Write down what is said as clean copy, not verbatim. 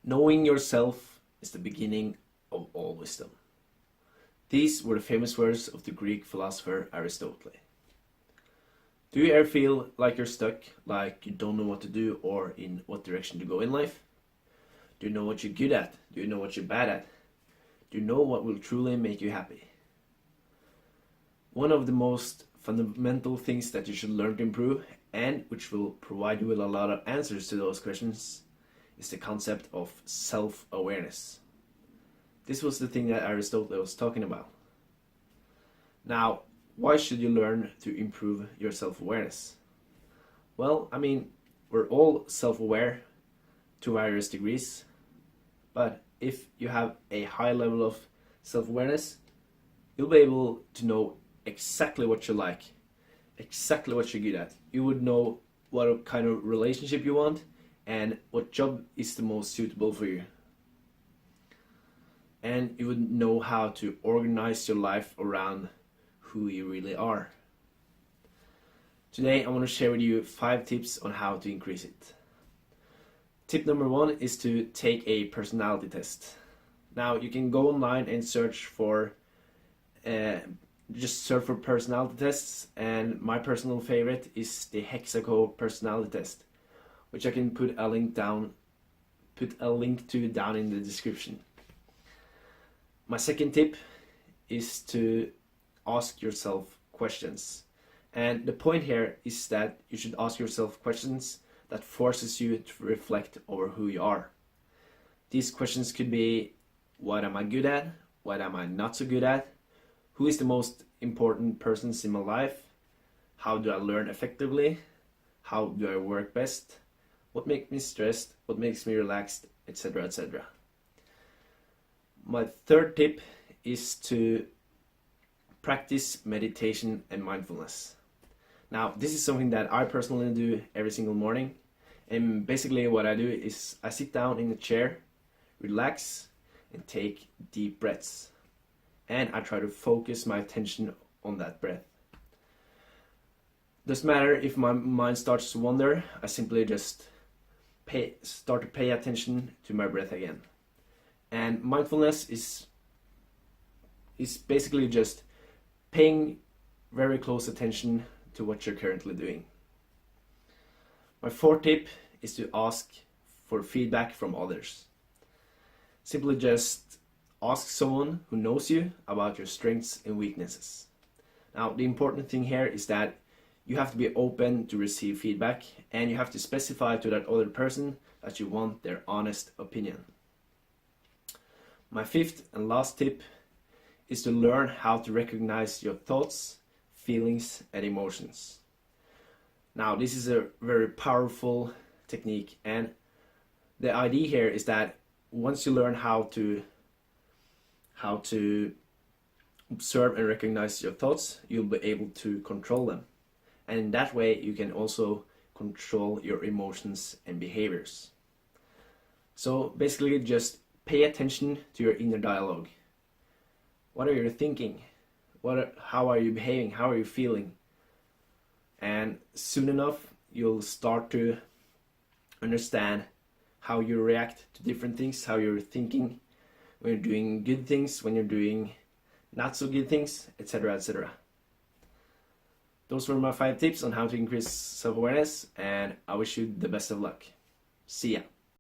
Knowing yourself is the beginning of all wisdom. These were the famous words of the Greek philosopher Aristotle. Do you ever feel like you're stuck, like you don't know what to do or in what direction to go in life? Do you know what you're good at? Do you know what you're bad at? Do you know what will truly make you happy? One of the most fundamental things that you should learn to improve, and which will provide you with a lot of answers to those questions, is the concept of self-awareness. This was the thing that Aristotle was talking about. Now, why should you learn to improve your self-awareness? Well, we're all self-aware to various degrees, but if you have a high level of self-awareness, you'll be able to know exactly what you like, exactly what you're good at. You would know what kind of relationship you want and what job is the most suitable for you. And you would know how to organize your life around who you really are. Today I want to share with you 5 tips on how to increase it. Tip number 1 is to take a personality test. Now you can go online and search for personality tests, and my personal favorite is the Hexaco personality test, which I can put a link to down in the description. My second tip is to ask yourself questions. And the point here is that you should ask yourself questions that forces you to reflect over who you are. These questions could be: what am I good at? What am I not so good at? Who is the most important persons in my life? How do I learn effectively? How do I work best? What makes me stressed? What makes me relaxed? Etc. etc. My third tip is to practice meditation and mindfulness. Now, this is something that I personally do every single morning. And basically what I do is I sit down in a chair, relax, and take deep breaths. And I try to focus my attention on that breath. Doesn't matter if my mind starts to wander, I simply just start to pay attention to my breath again. And mindfulness is basically just paying very close attention to what you're currently doing. My fourth tip is to ask for feedback from others. Simply just ask someone who knows you about your strengths and weaknesses. Now, the important thing here is that you have to be open to receive feedback, and you have to specify to that other person that you want their honest opinion. My fifth and last tip is to learn how to recognize your thoughts, feelings, and emotions. Now, this is a very powerful technique, and the idea here is that once you learn how to observe and recognize your thoughts, you'll be able to control them. And in that way, you can also control your emotions and behaviors. So basically, just pay attention to your inner dialogue. What are you thinking? How are you behaving? How are you feeling? And soon enough, you'll start to understand how you react to different things, how you're thinking when you're doing good things, when you're doing not so good things, etc. etc. Those were my 5 tips on how to increase self-awareness, and I wish you the best of luck. See ya.